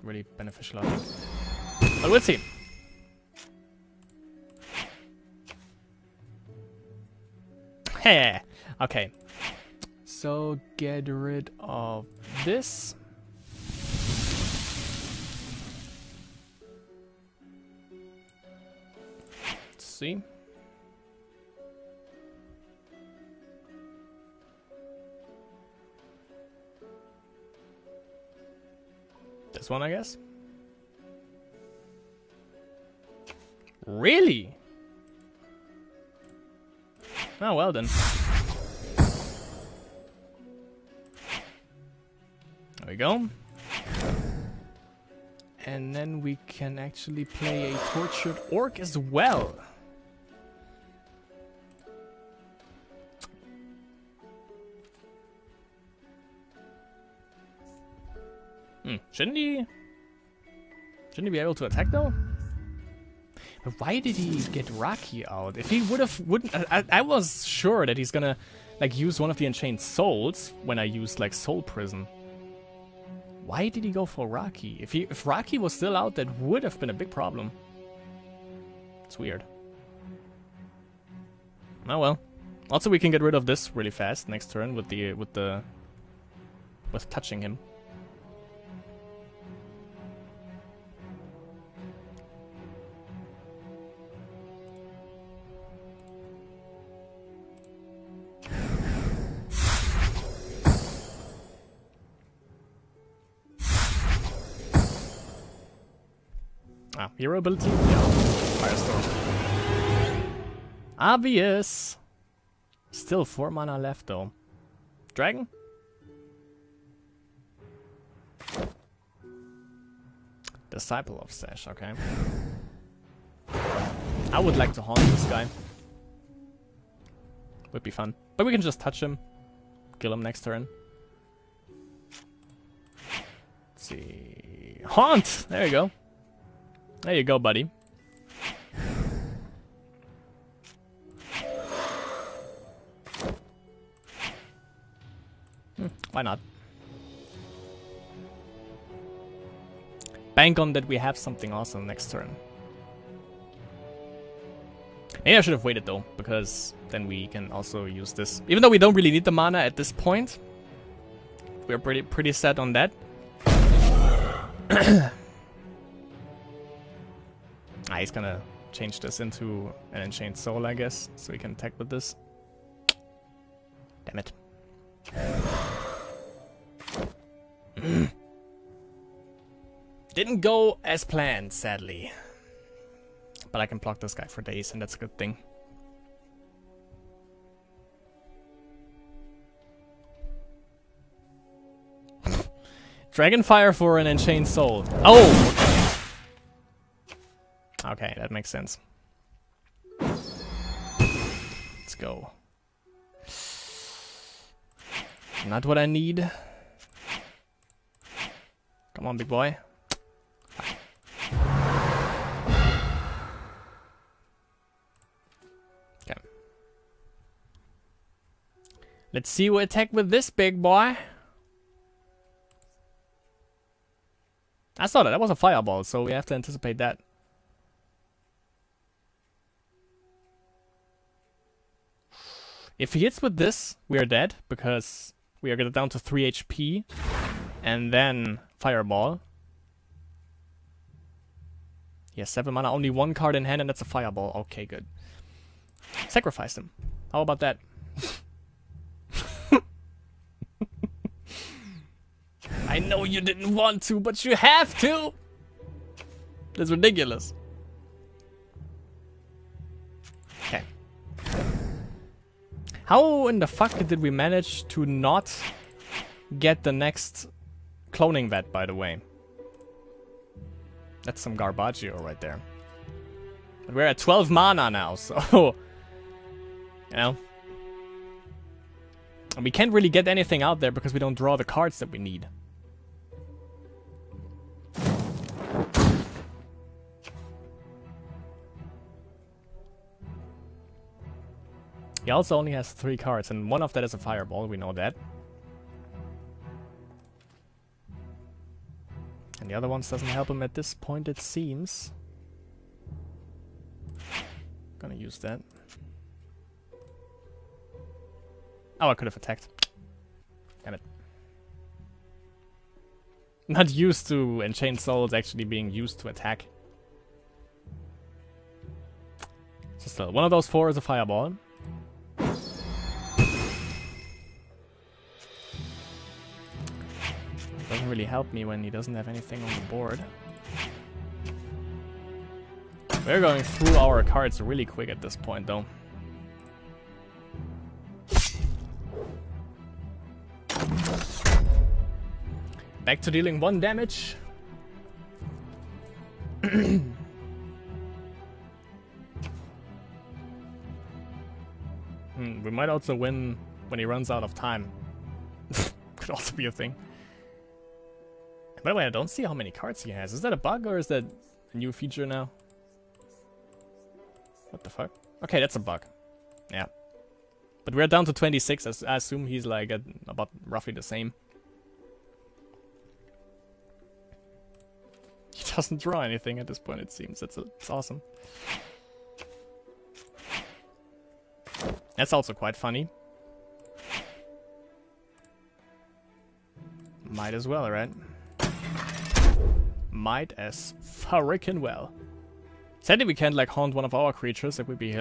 really beneficial, I think. But we'll see. Hey, okay. So get rid of this. Let's see. This one, I guess. Really? Oh, well then. There we go. And then we can actually play a Tortured Orc as well. Shouldn't he be able to attack though? But why did he get Raki out? If he wouldn't, I was sure that he's gonna like use one of the Enchained Souls when I used like Soul Prison. Why did he go for Raki? If Raki was still out, that would have been a big problem. It's weird. Oh well. Also, we can get rid of this really fast next turn with touching him. Ah, hero ability? Yeah. Firestorm. Obvious! Still 4 mana left though. Dragon? Disciple of Sash, okay. I would like to haunt this guy. Would be fun. But we can just touch him. Kill him next turn. Let's see. Haunt! There you go. There you go, buddy. Why not? Bank on that we have something awesome next turn. Maybe I should have waited though, because then we can also use this. Even though we don't really need the mana at this point, we're pretty set on that. He's gonna change this into an Enchained Soul, I guess, so we can attack with this. Damn it. Didn't go as planned, sadly. But I can block this guy for days, and that's a good thing. Dragonfire for an Enchained Soul. Oh, okay. Okay, that makes sense. Let's go. Not what I need. Come on, big boy. Okay. Let's see what attack with this big boy. I saw that. That was a fireball, so we have to anticipate that. If he hits with this, we are dead, because we are down to 3 HP. And then fireball. He has 7 mana, only 1 card in hand, and that's a fireball. Okay, good. Sacrifice him. How about that? I know you didn't want to, but you have to! That's ridiculous. Okay. How in the fuck did we manage to not get the next cloning vet, by the way? That's some garbaggio right there. But we're at 12 mana now, so... you know. And we can't really get anything out there because we don't draw the cards that we need. He also only has 3 cards, and one of that is a fireball, we know that. And the other ones doesn't help him at this point, it seems. Gonna use that. Oh, I could have attacked. Damn it. Not used to Enchained Souls actually being used to attack. So still, one of those 4 is a fireball. Doesn't really help me when he doesn't have anything on the board. We're going through our cards really quick at this point, though. Back to dealing 1 damage. We might also win when he runs out of time. Could also be a thing. By the way, I don't see how many cards he has. Is that a bug or is that a new feature now? What the fuck? Okay, that's a bug. Yeah. But we're down to 26. I assume he's like at about roughly the same. He doesn't draw anything at this point, it seems. It's awesome. That's also quite funny. Might as well, right? Might as frickin' well. Sadly, we can't like haunt one of our creatures. That would be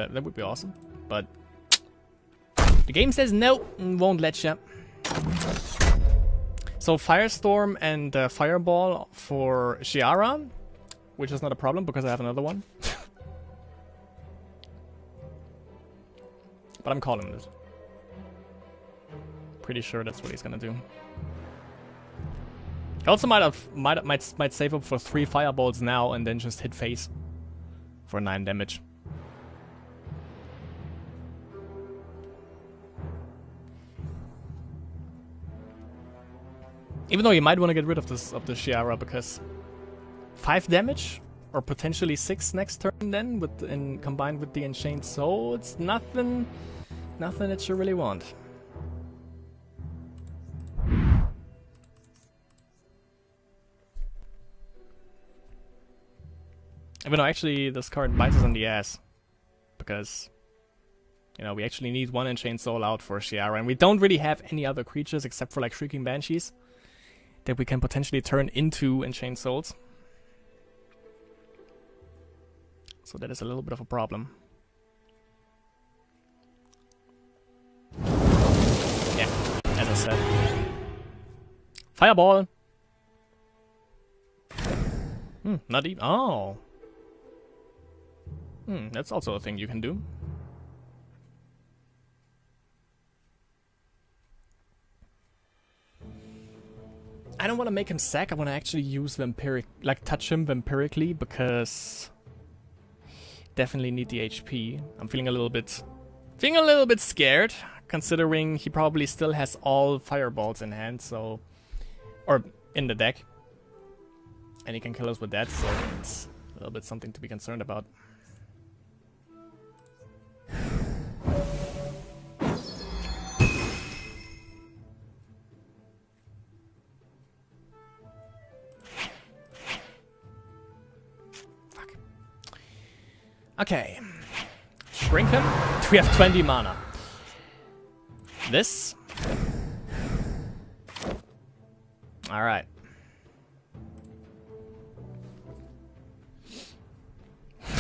awesome. But the game says no, and won't let you. So Firestorm and Fireball for Xiara, which is not a problem because I have another one. But I'm calling it. Pretty sure that's what he's gonna do. He also might save up for 3 fireballs now and then just hit face for 9 damage. Even though you might want to get rid of the Xiara because 5 damage or potentially 6 next turn then combined with the Enchained Soul, it's nothing that you really want. Even though actually this card bites us on the ass. Because, you know, we actually need 1 Enchained Soul out for Xiara. And we don't really have any other creatures except for like Shrieking Banshees that we can potentially turn into Enchained Souls. So that is a little bit of a problem. Yeah, as I said. Fireball! Not even... Oh! That's also a thing you can do. I don't want to make him sack, I want to actually use vampiric, like touch him vampirically, because definitely need the HP. I'm feeling a little bit scared, considering he probably still has all fireballs in hand, so, or in the deck, and he can kill us with that, so it's a little bit something to be concerned about. Okay. Shrink him. We have 20 mana. This. Alright.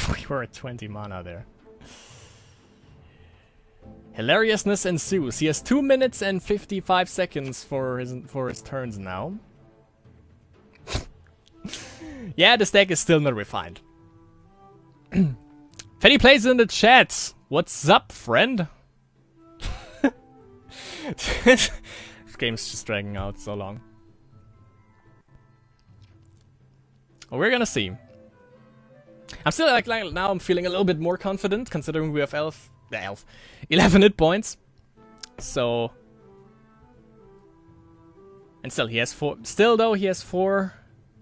We were at 20 mana there. Hilariousness ensues. He has 2 minutes and 55 seconds for his turns now. Yeah, this deck is still not refined. Fetty plays in the chat. What's up, friend? This game's just dragging out so long. Well, we're gonna see. I'm still like now I'm feeling a little bit more confident considering we have 11 hit points. So, and still he has 4. Still though he has 4,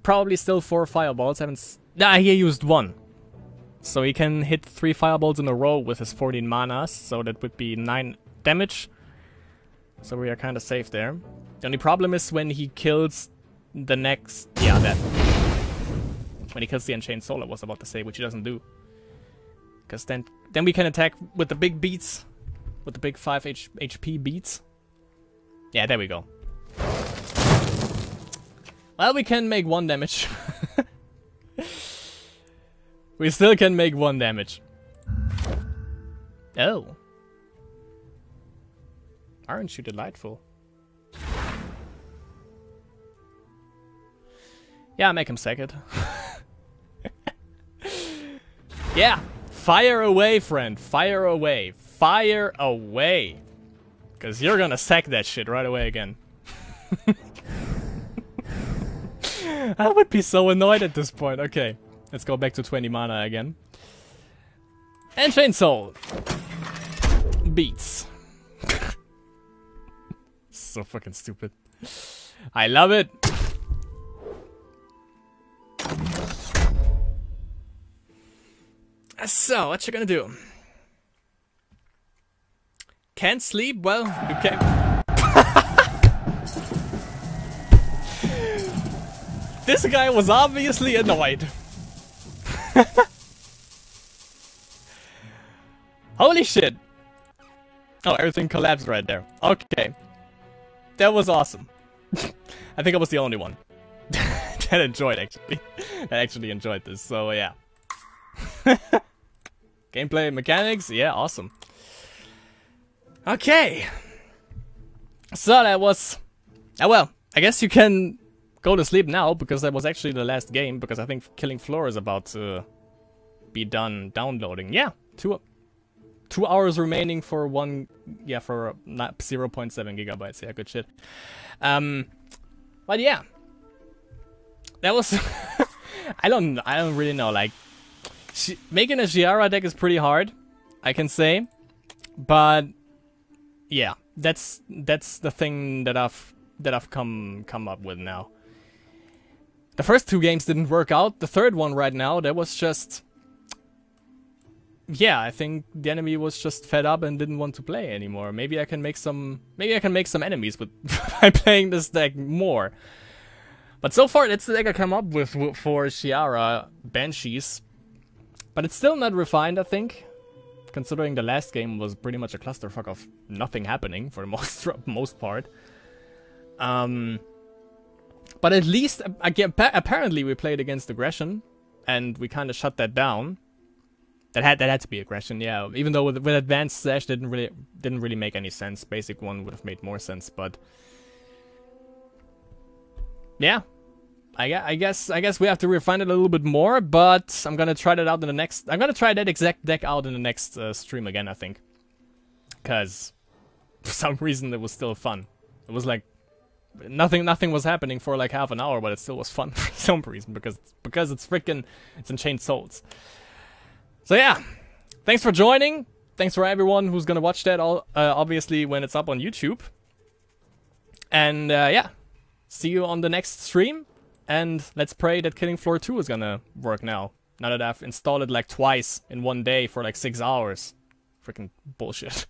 probably still 4 fireballs. He used 1, so he can hit 3 fireballs in a row with his 14 mana. So that would be 9 damage. So we are kind of safe there. The only problem is when he kills the next, that. When he kills the Unchained Soul, I was about to say, which he doesn't do. Because then we can attack with the big beats. With the big 5 HP beats. Yeah, there we go. Well, we can make 1 damage. We still can make 1 damage. Oh. Aren't you delightful? Yeah, make him second. Yeah, fire away, friend. Fire away. Fire away. Because you're gonna sack that shit right away again. I would be so annoyed at this point. Okay, let's go back to 20 mana again. And Chain Soul. Beats. So fucking stupid. I love it. So, what you gonna do? Can't sleep? Well, you can. This guy was obviously annoyed. Holy shit. Oh, everything collapsed right there. Okay. That was awesome. I think I was the only one that enjoyed, actually. That actually enjoyed this, so yeah. Gameplay mechanics, yeah, awesome. Okay. So that was... Oh well, I guess you can go to sleep now, because that was actually the last game, because I think Killing Floor is about to be done downloading. Yeah, 2 hours remaining for for 0.7 gigabytes. Yeah, good shit. But yeah. That was... I don't really know, like... Making a Xiara deck is pretty hard, I can say, but yeah, that's the thing that I've come up with now. The first 2 games didn't work out. The third one right now, that was just, yeah, I think the enemy was just fed up and didn't want to play anymore. Maybe I can make some enemies with by playing this deck more. But so far, that's the deck I come up with for Xiara Banshees. But it's still not refined, I think, considering the last game was pretty much a clusterfuck of nothing happening for the most part. But at least, apparently we played against aggression, and we kind of shut that down. That had to be aggression, yeah. Even though with advanced slash didn't really make any sense. Basic one would have made more sense, but yeah. I guess we have to refine it a little bit more, but I'm gonna try that out in the next. I'm gonna try that exact deck out in the next stream again, I think, because for some reason it was still fun. It was like nothing was happening for like half an hour, but it still was fun for some reason because it's Unchained Souls. So yeah, thanks for joining. Thanks for everyone who's gonna watch that obviously when it's up on YouTube. And yeah, see you on the next stream. And let's pray that Killing Floor 2 is gonna work now that I've installed it like twice in one day for like 6 hours. Freaking bullshit.